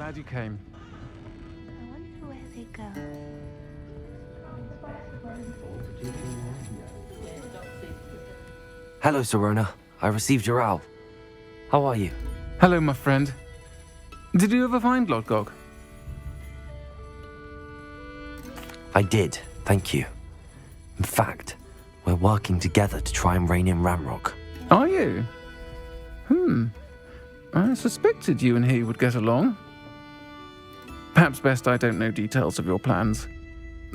glad you came. I wonder where they go. Hello, Sirona. I received your owl. How are you? Hello, my friend. Did you ever find Lodgok? I did, thank you. In fact, we're working together to try and rein in Ramrock. Are you? I suspected you and he would get along. Perhaps best I don't know details of your plans.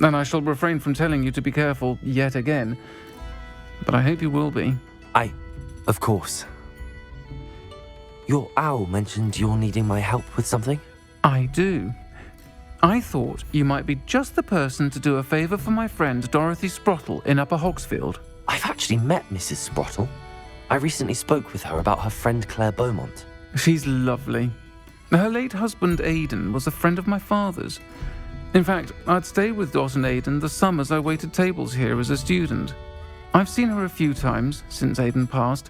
And I shall refrain from telling you to be careful yet again. But I hope you will be. Of course. Your owl mentioned you're needing my help with something? I do. I thought you might be just the person to do a favour for my friend Dorothy Sprottle in Upper Hogsfield. I've actually met Mrs. Sprottle. I recently spoke with her about her friend Claire Beaumont. She's lovely. Her late husband Aidan was a friend of my father's. In fact, I'd stay with Dot and Aidan the summers I waited tables here as a student. I've seen her a few times since Aidan passed,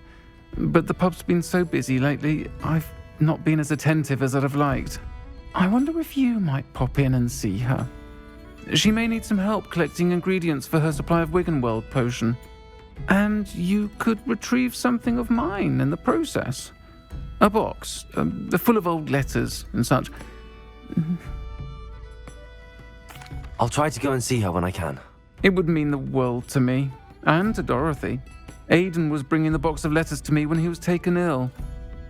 but the pub's been so busy lately, I've not been as attentive as I'd have liked. I wonder if you might pop in and see her. She may need some help collecting ingredients for her supply of Wiggenweld potion. And you could retrieve something of mine in the process. A box, full of old letters and such. I'll try to go and see her when I can. It would mean the world to me, and to Dorothy. Aidan was bringing the box of letters to me when he was taken ill.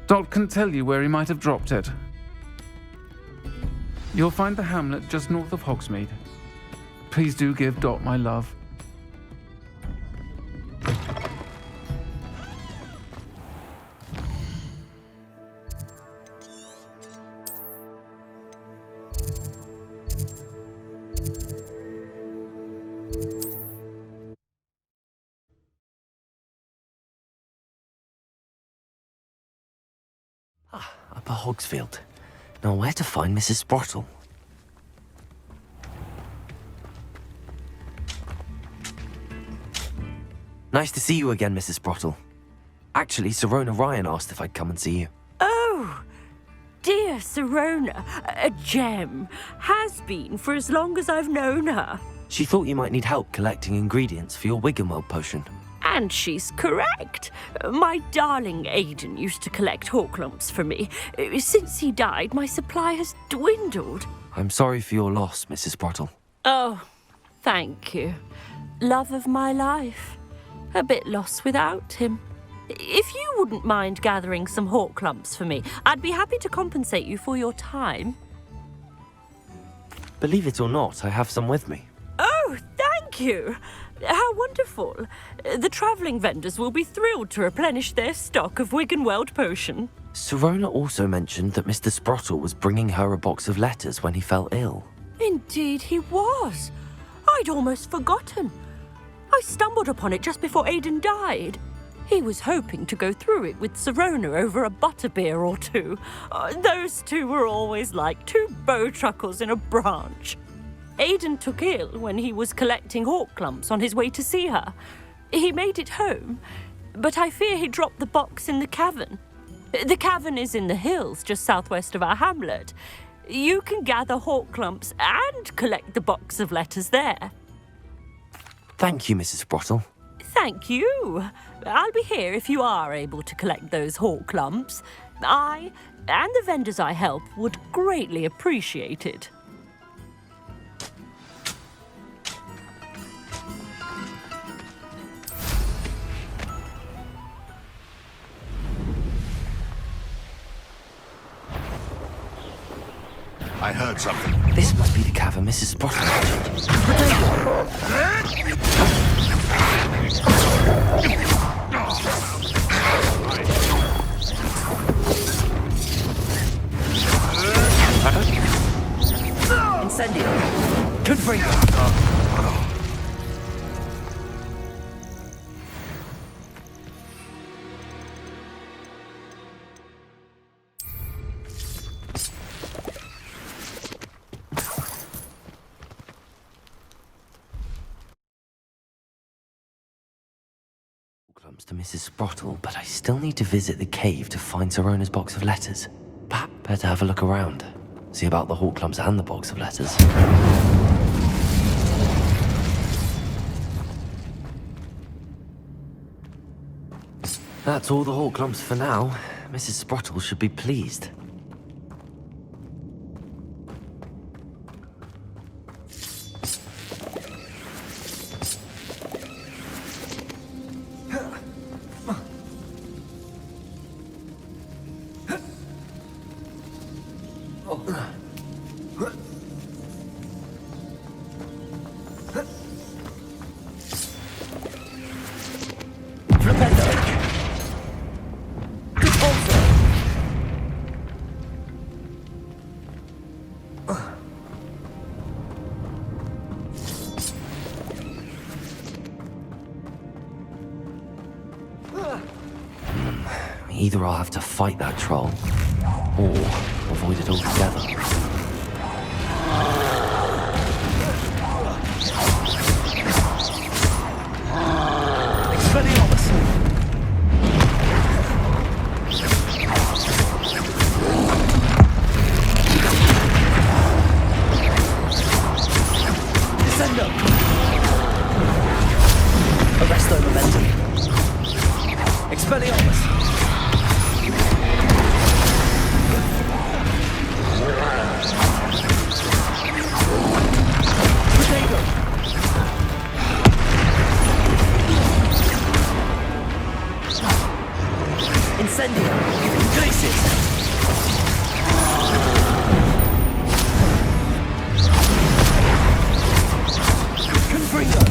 Dot can tell you where he might have dropped it. You'll find the hamlet just north of Hogsmeade. Please do give Dot my love. Upper Hogsfield. Now where to find Mrs. Sprottle? Nice to see you again, Mrs. Sprottle. Actually, Sirona Ryan asked if I'd come and see you. Oh, dear Sirona, a gem. Has been for as long as I've known her. She thought you might need help collecting ingredients for your Wiggenweld potion. And she's correct. My darling Aidan used to collect Horklumps for me. Since he died, my supply has dwindled. I'm sorry for your loss, Mrs. Sprottle. Oh, thank you. Love of my life. A bit lost without him. If you wouldn't mind gathering some Horklumps for me, I'd be happy to compensate you for your time. Believe it or not, I have some with me. Oh, thank you. How wonderful. The travelling vendors will be thrilled to replenish their stock of Wiggenweld potion. Sirona also mentioned that Mr. Sprottle was bringing her a box of letters when he fell ill. Indeed he was. I'd almost forgotten. I stumbled upon it just before Aidan died. He was hoping to go through it with Sirona over a butterbeer or two. Those two were always like two bowtruckles in a branch. Aidan took ill when he was collecting Horklumps on his way to see her. He made it home, but I fear he dropped the box in the cavern. The cavern is in the hills just southwest of our hamlet. You can gather Horklumps and collect the box of letters there. Thank you, Mrs. Sprottle. Thank you. I'll be here if you are able to collect those Horklumps. I and the vendors I help would greatly appreciate it. I heard something. This must be the cavern Mrs. Sprottle Incendio. Good for you. To Mrs. Sprottle, but I still need to visit the cave to find Sirona's box of letters. Perhaps better have a look around. See about the Hawk Clumps and the box of letters. That's all the Hawk Clumps for now. Mrs. Sprottle should be pleased. Either I'll have to fight that troll, or avoid it altogether. Expelliarmus! Descendo! Arresto momentum. Expelliarmus! Incendio! Glacius! Confringo!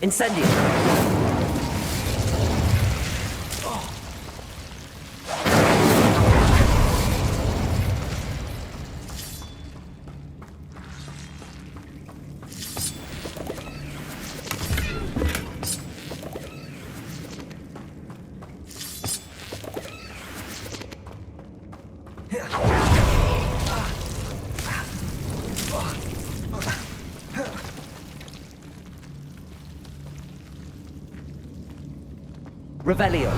Incendio! Revelio.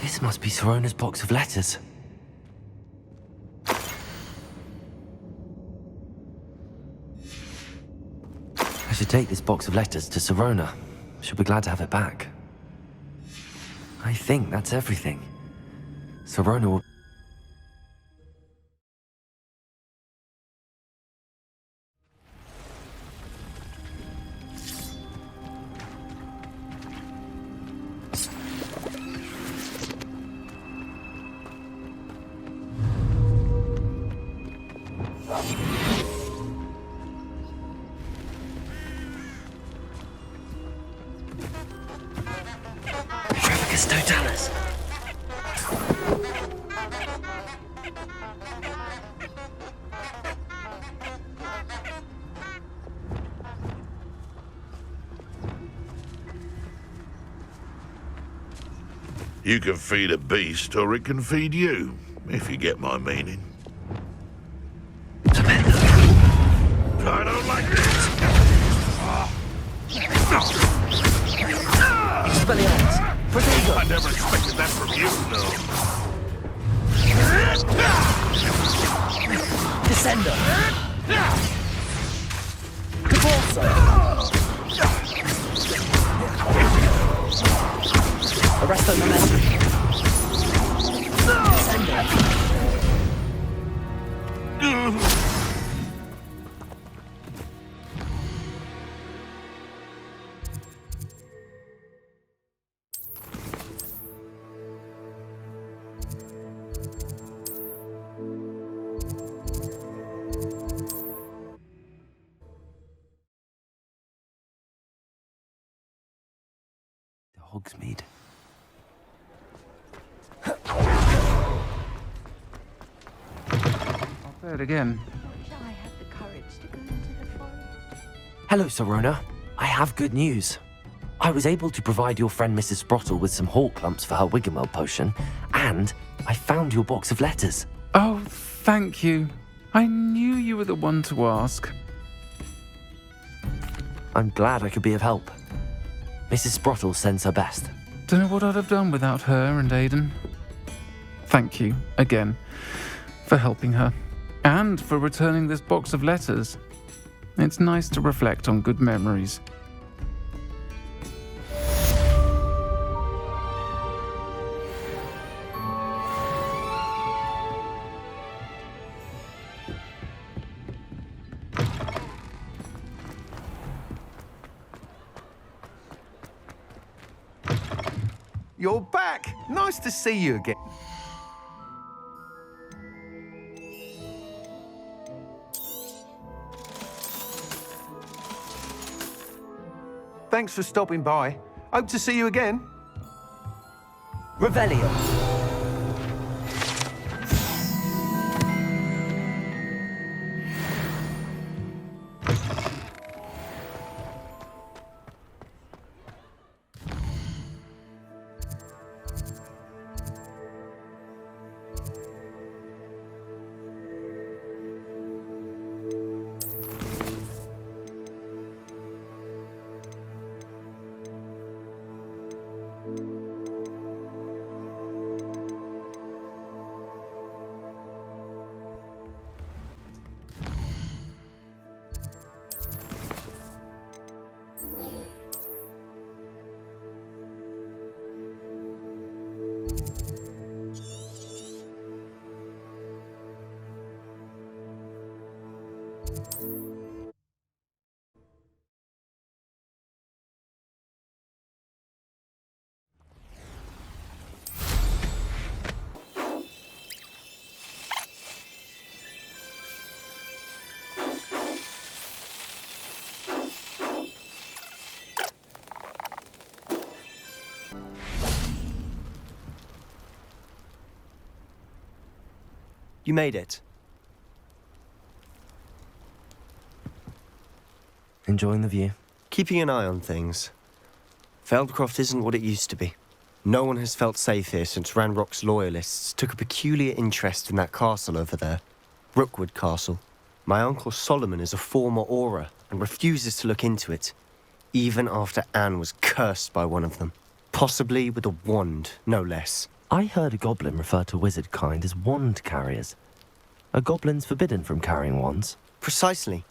This must be Sirona's box of letters. I should take this box of letters to Sirona. She'll be glad to have it back. I think that's everything. Sirona will... us. You can feed a beast, or it can feed you, if you get my meaning. I don't like this! Expelliarmus! Protego! I never expected that from you, no. Descender! Cabalso! Arresto momentum! Descender! Hogsmeade. I'll say it again. Shall I have the courage to go into the forest? Hello, Sirona. I have good news. I was able to provide your friend Mrs. Sprottle with some hawk lumps for her Wiggenweld potion, and I found your box of letters. Oh, thank you. I knew you were the one to ask. I'm glad I could be of help. Mrs. Sprottle sends her best. Don't know what I'd have done without her and Aidan. Thank you, again, for helping her, and for returning this box of letters. It's nice to reflect on good memories. You're back! Nice to see you again. Thanks for stopping by. Hope to see you again. Revelio! You made it. Enjoying the view? Keeping an eye on things. Feldcroft isn't what it used to be. No one has felt safe here since Ranrock's loyalists took a peculiar interest in that castle over there. Rookwood Castle. My uncle Solomon is a former Auror and refuses to look into it, even after Anne was cursed by one of them. Possibly with a wand, no less. I heard a goblin refer to wizard kind as wand carriers. Are goblins forbidden from carrying wands? Precisely.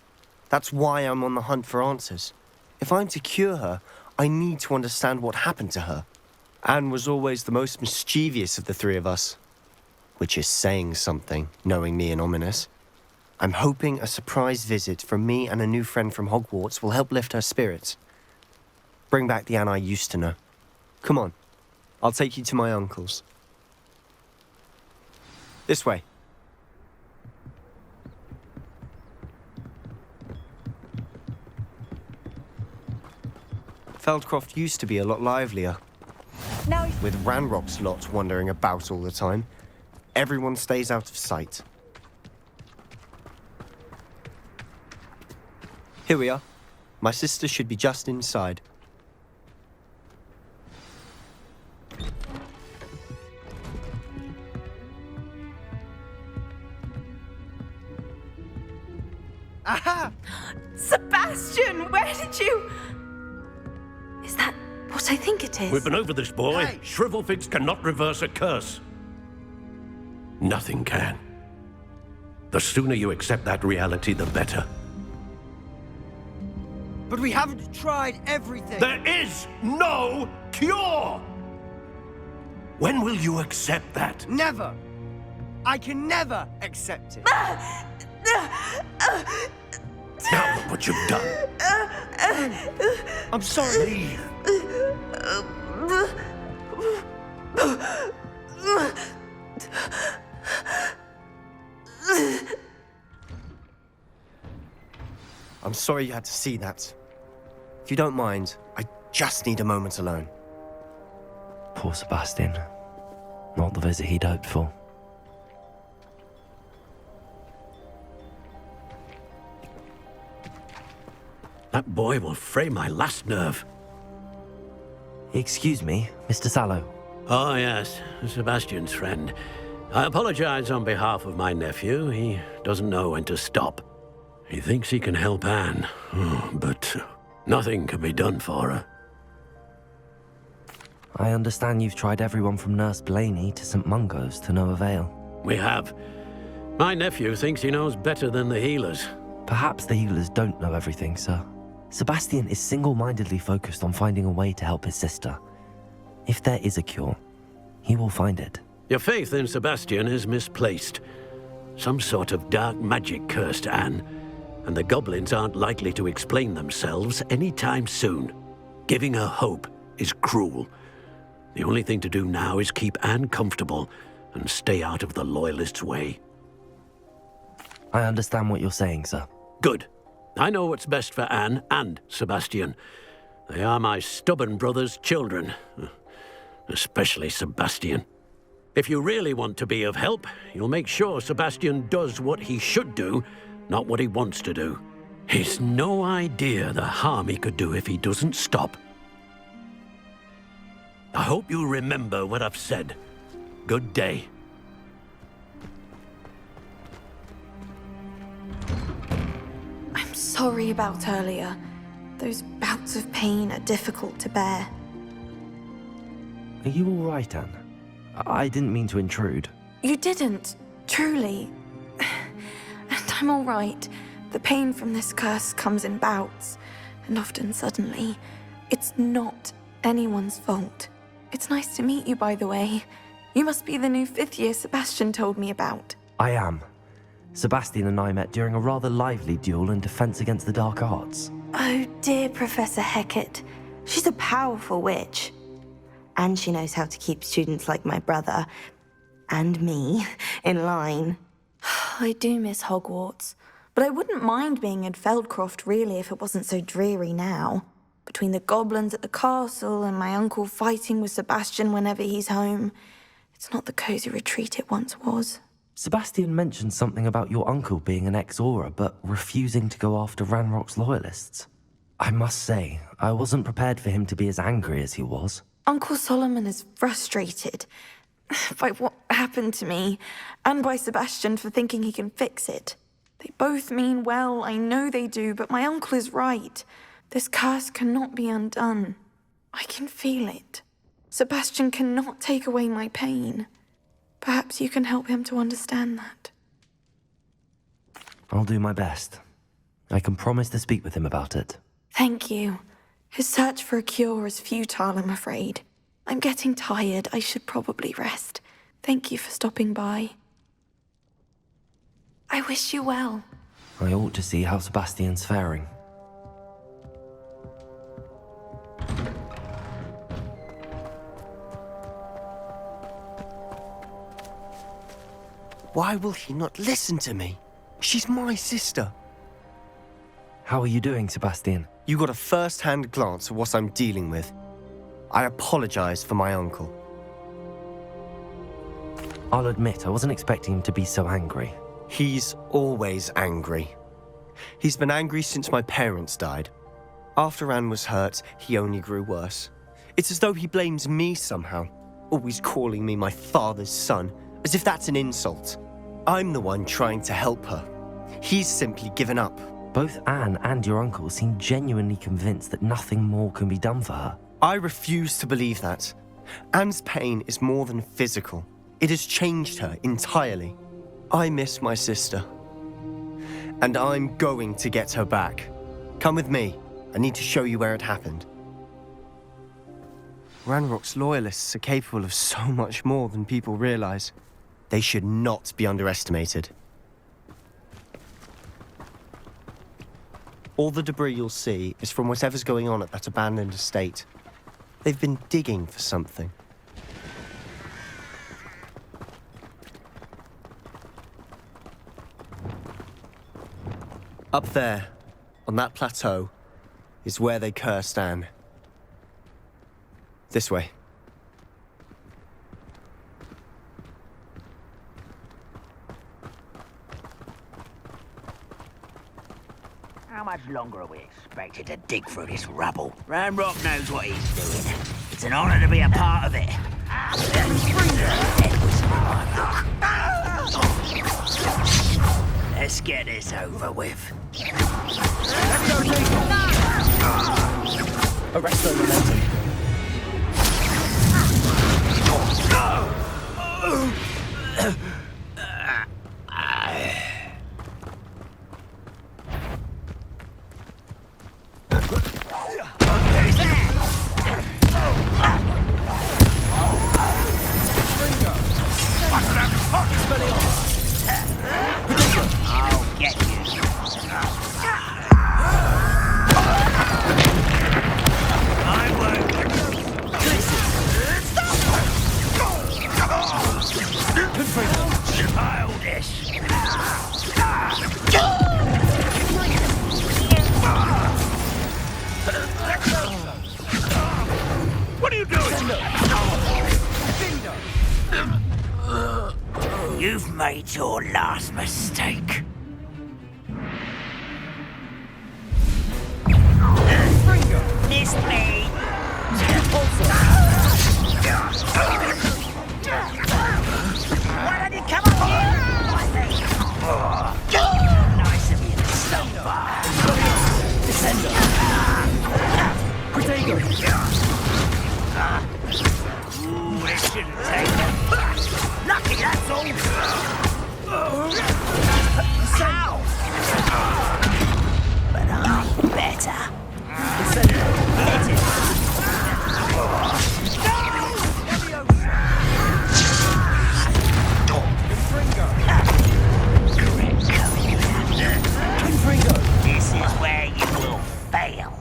That's why I'm on the hunt for answers. If I'm to cure her, I need to understand what happened to her. Anne was always the most mischievous of the three of us. Which is saying something, knowing me and Ominous. I'm hoping a surprise visit from me and a new friend from Hogwarts will help lift her spirits. Bring back the Anne I used to know. Come on. I'll take you to my uncle's. This way. Feldcroft used to be a lot livelier. Now, With Ranrock's lot wandering about all the time, everyone stays out of sight. Here we are. My sister should be just inside. aha! Sebastian, where did you... Is that what I think it is? We've been over this, boy. Hey. Shrivelfigs cannot reverse a curse. Nothing can. The sooner you accept that reality, the better. But we haven't tried everything. There is no cure! When will you accept that? Never. I can never accept it. Now look what you've done. I'm sorry. Leave. I'm sorry you had to see that. If you don't mind, I just need a moment alone. Poor Sebastian. Not the visit he'd hoped for. That boy will fray my last nerve. Excuse me, Mr. Sallow. Oh, yes, Sebastian's friend. I apologize on behalf of my nephew. He doesn't know when to stop. He thinks he can help Anne, but nothing can be done for her. I understand you've tried everyone from Nurse Blaney to St. Mungo's to no avail. We have. My nephew thinks he knows better than the healers. Perhaps the healers don't know everything, sir. Sebastian is single-mindedly focused on finding a way to help his sister. If there is a cure, he will find it. Your faith in Sebastian is misplaced. Some sort of dark magic cursed Anne, and the goblins aren't likely to explain themselves anytime soon. Giving her hope is cruel. The only thing to do now is keep Anne comfortable and stay out of the Loyalists' way. I understand what you're saying, sir. Good. I know what's best for Anne and Sebastian. They are my stubborn brother's children. Especially Sebastian. If you really want to be of help, you'll make sure Sebastian does what he should do, not what he wants to do. He's no idea the harm he could do if he doesn't stop. I hope you remember what I've said. Good day. I'm sorry about earlier. Those bouts of pain are difficult to bear. Are you all right, Anne? I didn't mean to intrude. You didn't, truly. And I'm all right. The pain from this curse comes in bouts, and often suddenly. It's not anyone's fault. It's nice to meet you, by the way. You must be the new 5th year Sebastian told me about. I am. Sebastian and I met during a rather lively duel in defense against the dark arts. Oh, dear Professor Hecat. She's a powerful witch. And she knows how to keep students like my brother, and me, in line. I do miss Hogwarts, but I wouldn't mind being in Feldcroft, really, if it wasn't so dreary now. Between the goblins at the castle and my uncle fighting with Sebastian whenever he's home, it's not the cozy retreat it once was. Sebastian mentioned something about your uncle being an ex-Auror, but refusing to go after Ranrock's loyalists. I must say, I wasn't prepared for him to be as angry as he was. Uncle Solomon is frustrated by what happened to me, and by Sebastian for thinking he can fix it. They both mean well, I know they do, but my uncle is right. This curse cannot be undone. I can feel it. Sebastian cannot take away my pain. Perhaps you can help him to understand that. I'll do my best. I can promise to speak with him about it. Thank you. His search for a cure is futile, I'm afraid. I'm getting tired. I should probably rest. Thank you for stopping by. I wish you well. I ought to see how Sebastian's faring. Why will he not listen to me? She's my sister. How are you doing, Sebastian? You got a first-hand glance at what I'm dealing with. I apologize for my uncle. I'll admit, I wasn't expecting him to be so angry. He's always angry. He's been angry since my parents died. After Anne was hurt, he only grew worse. It's as though he blames me somehow, always calling me my father's son, as if that's an insult. I'm the one trying to help her. He's simply given up. Both Anne and your uncle seem genuinely convinced that nothing more can be done for her. I refuse to believe that. Anne's pain is more than physical. It has changed her entirely. I miss my sister. And I'm going to get her back. Come with me. I need to show you where it happened. Ranrock's loyalists are capable of so much more than people realize. They should not be underestimated. All the debris you'll see is from whatever's going on at that abandoned estate. They've been digging for something. Up there, on that plateau, is where they cursed Anne. This way. How much longer are we expected to dig through this rubble? Ranrock knows what he's doing. It's an honor to be a part of it. Let's get this over with. Arrest the momentum. I'll get you. I won't. Childish. What are you doing? You've made your last mistake. Missed me. Why don't you come up here? Nice of you to stop by. Descender. Protego. Ooh, this shouldn't take long. Lucky, that's all. Ow! But I'm better. Hit it. This is where you will fail.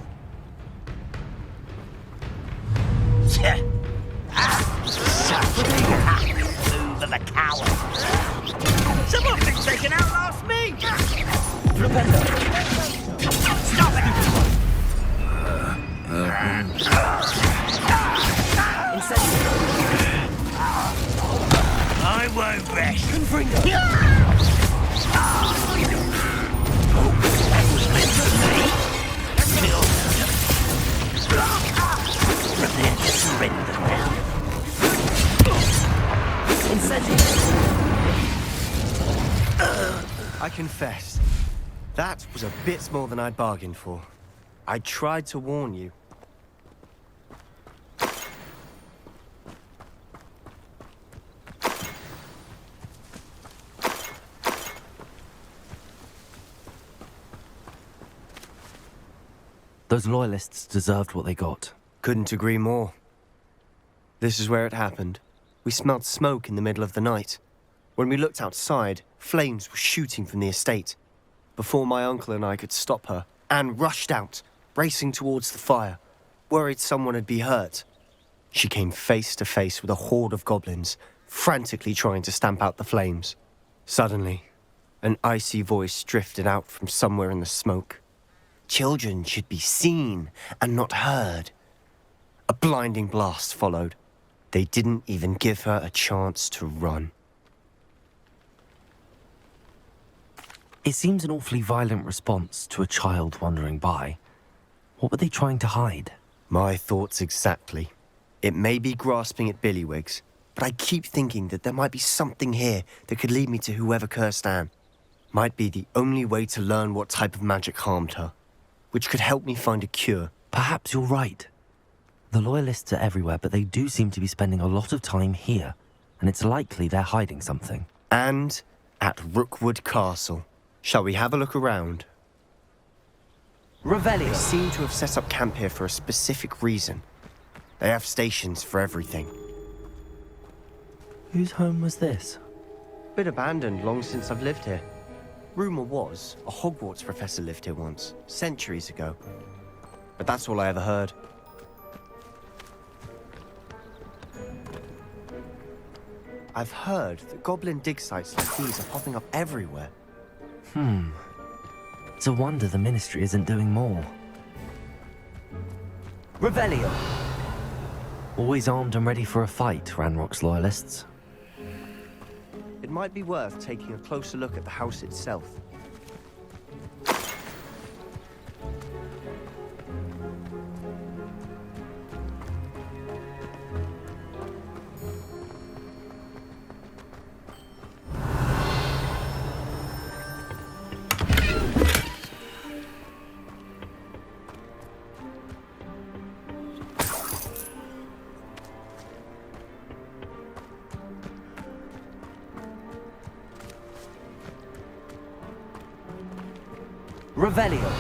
Move of a coward. Someone thinks they can outlast me. Stop it! I won't rest. Prepare to surrender now. I confess, that was a bit more than I'd bargained for. I tried to warn you. Those loyalists deserved what they got. Couldn't agree more. This is where it happened. We smelled smoke in the middle of the night. When we looked outside, flames were shooting from the estate. Before my uncle and I could stop her, Anne rushed out, racing towards the fire, worried someone would be hurt. She came face to face with a horde of goblins, frantically trying to stamp out the flames. Suddenly, an icy voice drifted out from somewhere in the smoke. Children should be seen and not heard. A blinding blast followed. They didn't even give her a chance to run. It seems an awfully violent response to a child wandering by. What were they trying to hide? My thoughts exactly. It may be grasping at Billywigs, but I keep thinking that there might be something here that could lead me to whoever cursed Anne. Might be the only way to learn what type of magic harmed her, which could help me find a cure. Perhaps you're right. The Loyalists are everywhere, but they do seem to be spending a lot of time here, and it's likely they're hiding something. And at Rookwood Castle. Shall we have a look around? Revelio. They seem to have set up camp here for a specific reason. They have stations for everything. Whose home was this? Been abandoned long since I've lived here. Rumour was a Hogwarts professor lived here once, centuries ago. But that's all I ever heard. I've heard that goblin dig sites like these are popping up everywhere. It's a wonder the Ministry isn't doing more. Revelio! Always armed and ready for a fight, Ranrock's Loyalists. It might be worth taking a closer look at the house itself. Revelio!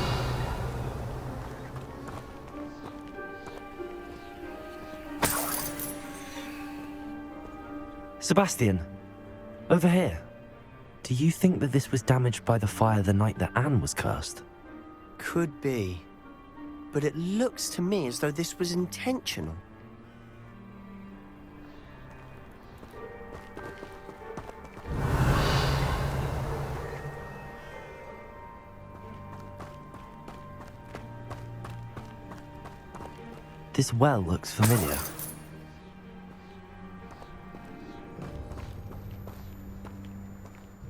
Sebastian, over here. Do you think that this was damaged by the fire the night that Anne was cursed? Could be. But it looks to me as though this was intentional. This well looks familiar.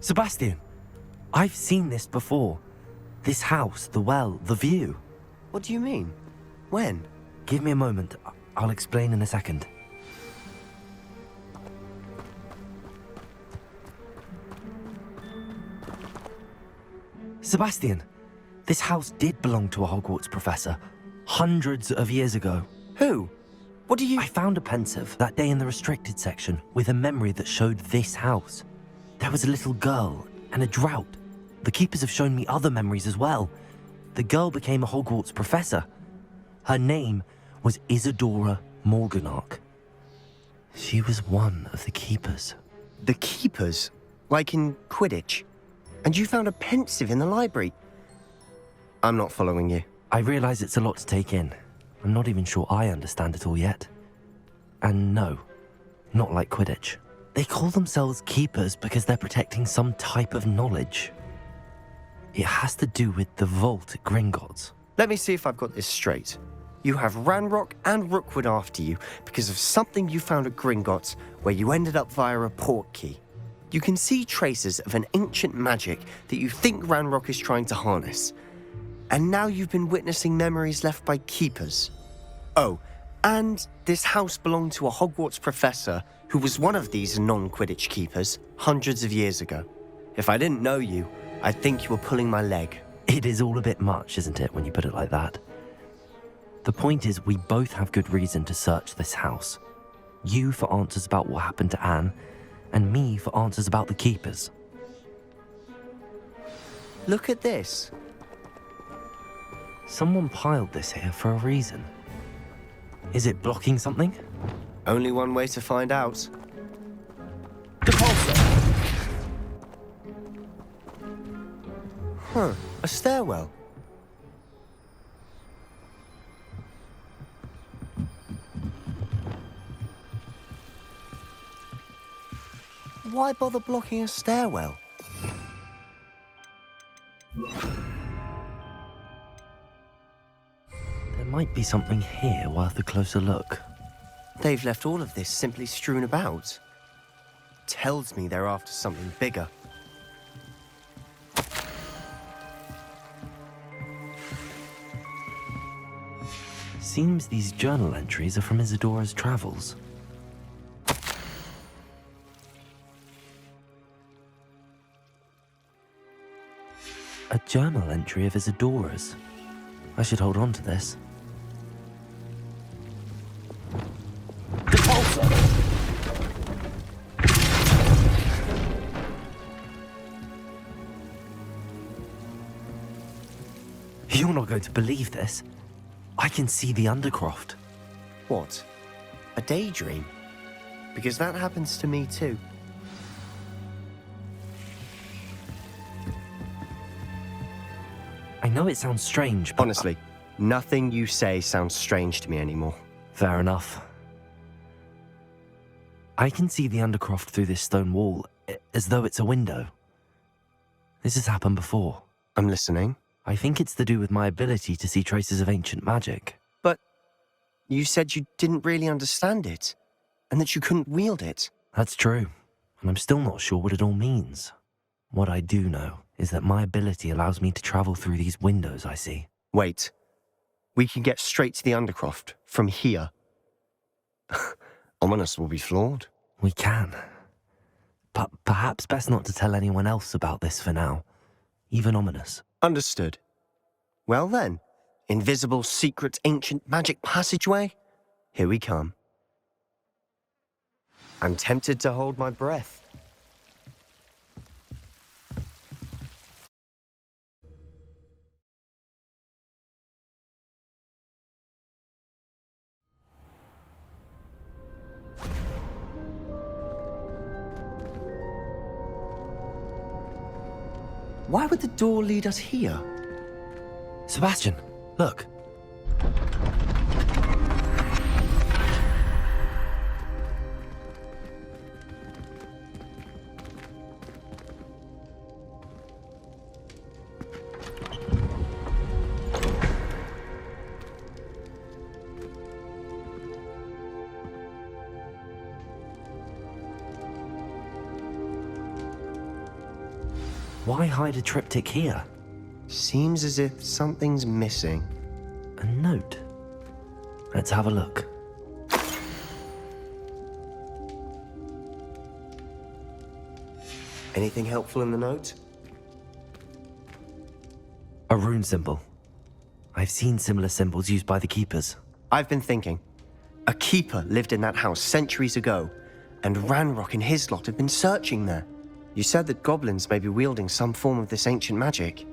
Sebastian, I've seen this before. This house, the well, the view. What do you mean? When? Give me a moment. I'll explain in a second. Sebastian, this house did belong to a Hogwarts professor. Hundreds of years ago. Who? What do you... I found a pensive that day in the restricted section with a memory that showed this house. There was a little girl and a drought. The keepers have shown me other memories as well. The girl became a Hogwarts professor. Her name was Isadora Morganach. She was one of the keepers. The keepers? Like in Quidditch? And you found a pensive in the library? I'm not following you. I realize it's a lot to take in. I'm not even sure I understand it all yet. And no, not like Quidditch. They call themselves keepers because they're protecting some type of knowledge. It has to do with the vault at Gringotts. Let me see if I've got this straight. You have Ranrock and Rookwood after you because of something you found at Gringotts where you ended up via a port key. You can see traces of an ancient magic that you think Ranrock is trying to harness. And now you've been witnessing memories left by keepers. Oh, and this house belonged to a Hogwarts professor who was one of these non-Quidditch keepers hundreds of years ago. If I didn't know you, I'd think you were pulling my leg. It is all a bit much, isn't it, when you put it like that? The point is, we both have good reason to search this house. You for answers about what happened to Anne, and me for answers about the keepers. Look at this. Someone piled this here for a reason. Is it blocking something? Only one way to find out. Huh, a stairwell. Why bother blocking a stairwell? might be something here worth a closer look. They've left all of this simply strewn about. Tells me they're after something bigger. Seems these journal entries are from Isadora's travels. A journal entry of Isadora's. I should hold on to this. You're not going to believe this. I can see the Undercroft. What? A daydream? Because that happens to me too. I know it sounds strange, but... Honestly, nothing you say sounds strange to me anymore. Fair enough. I can see the Undercroft through this stone wall, as though it's a window. This has happened before. I'm listening. I think it's to do with my ability to see traces of ancient magic. But you said you didn't really understand it, and that you couldn't wield it. That's true, and I'm still not sure what it all means. What I do know is that my ability allows me to travel through these windows I see. Wait. We can get straight to the Undercroft from here. Ominous will be flawed. We can. But perhaps best not to tell anyone else about this for now. Even Ominous. Understood. Well then, invisible, secret, ancient magic passageway? Here we come. I'm tempted to hold my breath. Why would the door lead us here? Sebastian, look. Why hide a triptych here? Seems as if something's missing. A note. Let's have a look. Anything helpful in the note? A rune symbol. I've seen similar symbols used by the keepers. I've been thinking. A keeper lived in that house centuries ago, and Ranrock and his lot have been searching there. You said that goblins may be wielding some form of this ancient magic.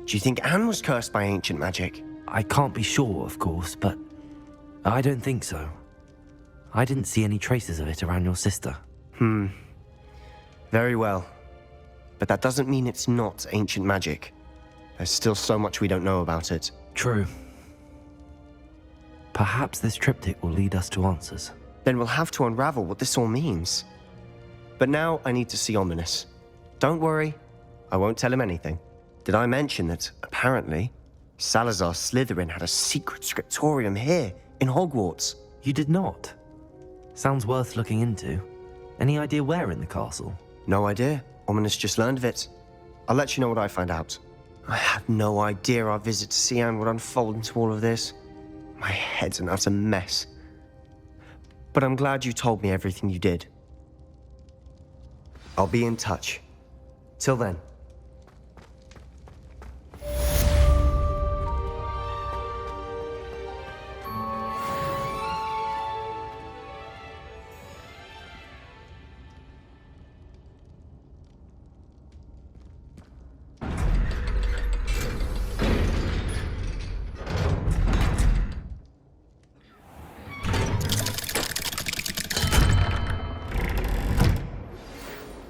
Do you think Anne was cursed by ancient magic? I can't be sure, of course, but I don't think so. I didn't see any traces of it around your sister. Very well. But that doesn't mean it's not ancient magic. There's still so much we don't know about it. True. Perhaps this triptych will lead us to answers. Then we'll have to unravel what this all means. But now I need to see Ominous. Don't worry, I won't tell him anything. Did I mention that, apparently, Salazar Slytherin had a secret scriptorium here, in Hogwarts? You did not? Sounds worth looking into. Any idea where in the castle? No idea. Ominous just learned of it. I'll let you know what I find out. I had no idea our visit to see Anne would unfold into all of this. My head's an utter mess. But I'm glad you told me everything you did. I'll be in touch. Till then.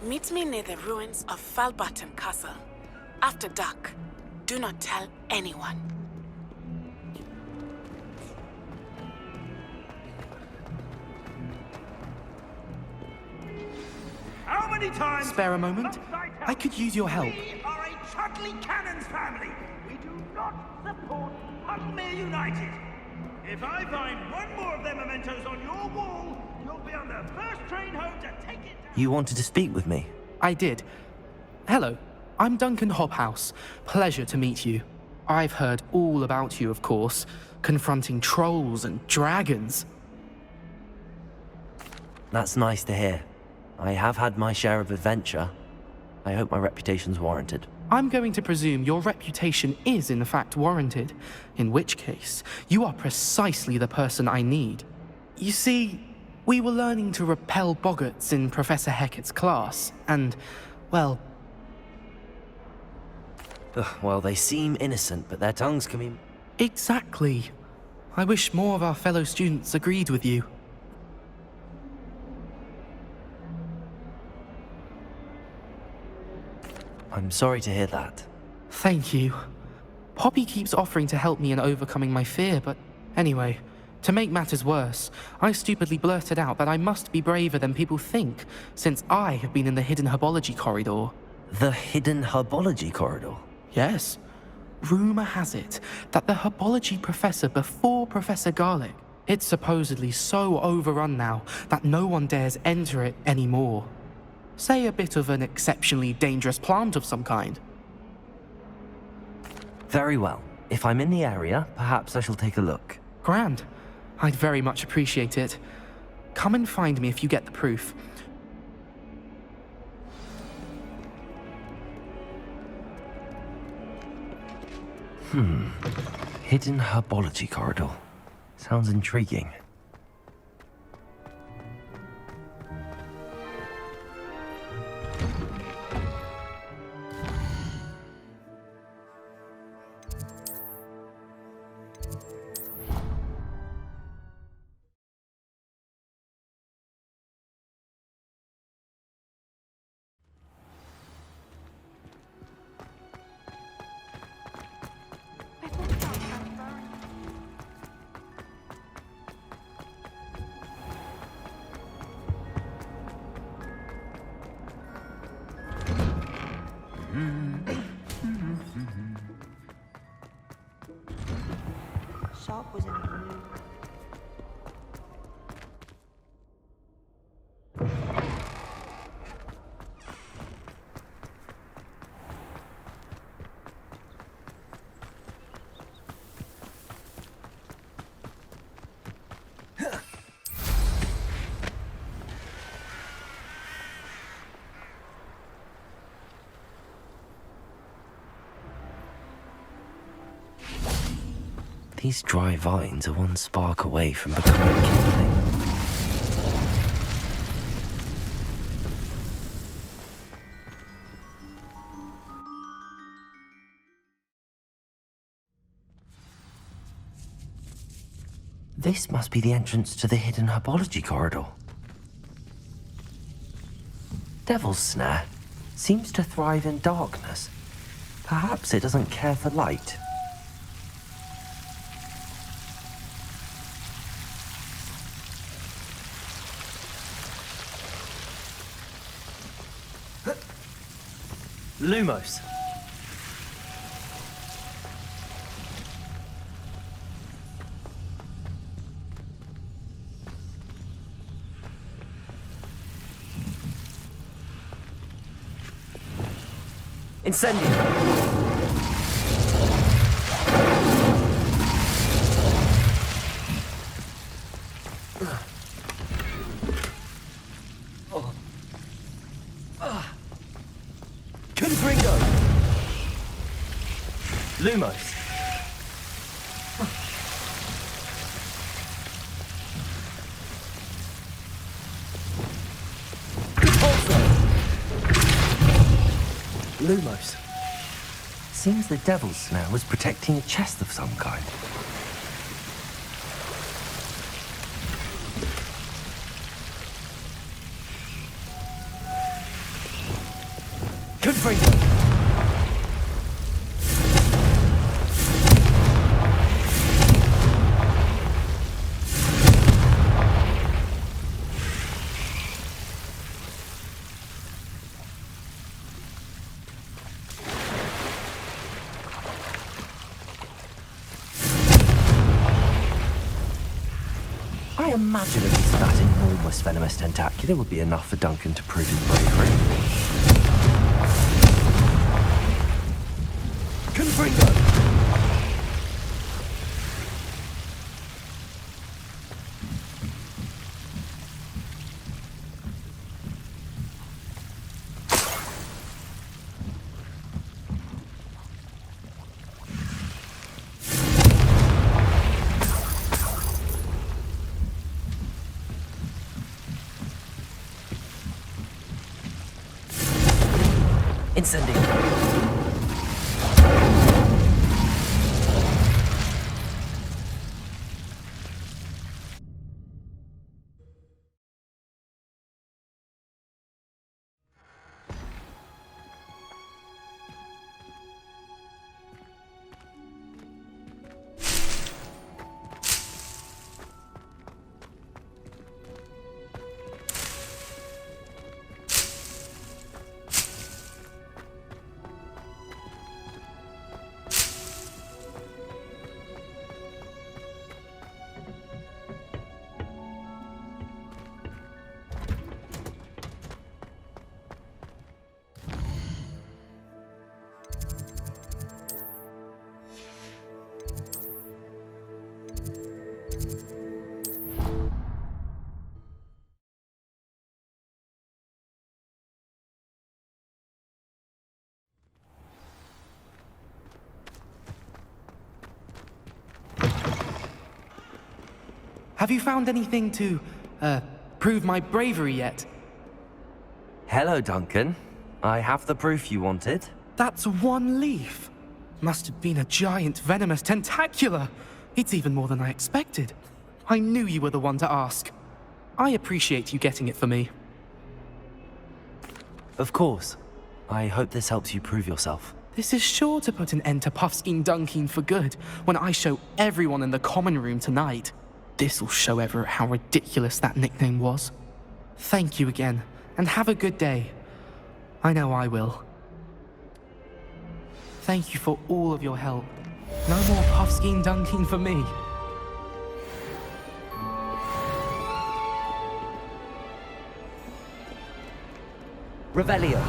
Meet me near the ruins of Falbutton Castle. After dark. Do not tell anyone. How many times? Spare a moment? I could use your help. We are a Chudley Cannons family. We do not support Puddlemere United. If I find one more of them mementos on your wall, you'll be on the first train home to take it down. You wanted to speak with me? I did. Hello, I'm Duncan Hobhouse. Pleasure to meet you. I've heard all about you, of course, confronting trolls and dragons. That's nice to hear. I have had my share of adventure. I hope my reputation's warranted. I'm going to presume your reputation is in fact warranted, in which case, you are precisely the person I need. You see, we were learning to repel boggarts in Professor Hecat's class, and, well... Well, they seem innocent, but their tongues can be... Exactly. I wish more of our fellow students agreed with you. I'm sorry to hear that. Thank you. Poppy keeps offering to help me in overcoming my fear, but anyway, to make matters worse, I stupidly blurted out that I must be braver than people think, since I have been in the hidden herbology corridor. The hidden herbology corridor? Yes. Rumor has it that the herbology professor before Professor Garlic, it's supposedly so overrun now that no one dares enter it anymore. Say a bit of an exceptionally dangerous plant of some kind. Very well. If I'm in the area, perhaps I shall take a look. Grand. I'd very much appreciate it. Come and find me if you get the proof. Hidden herbology corridor. Sounds intriguing. Sharp was in the mood. These dry vines are one spark away from becoming kindling. This must be the entrance to the hidden herbology corridor. Devil's Snare seems to thrive in darkness. Perhaps it doesn't care for light. Lumos. Incendio. Lumos. Lumos. Seems the Devil's Snare was protecting a chest of some kind. Confringo. I imagine at least that enormous venomous tentacula would be enough for Duncan to prove his bravery. Confringo! Incendiing. Have you found anything to, prove my bravery yet? Hello, Duncan. I have the proof you wanted. That's one leaf. Must have been a giant venomous tentacula. It's even more than I expected. I knew you were the one to ask. I appreciate you getting it for me. Of course. I hope this helps you prove yourself. This is sure to put an end to Puffskein Dunkin for good when I show everyone in the common room tonight. This'll show Everett how ridiculous that nickname was. Thank you again, and have a good day. I know I will. Thank you for all of your help. No more Puffskein Dunkin for me. Revelio.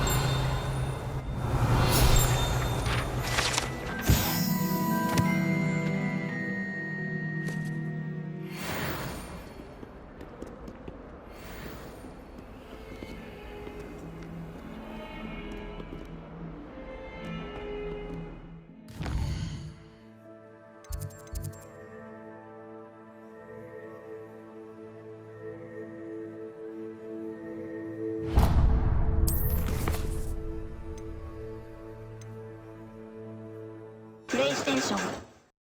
PlayStation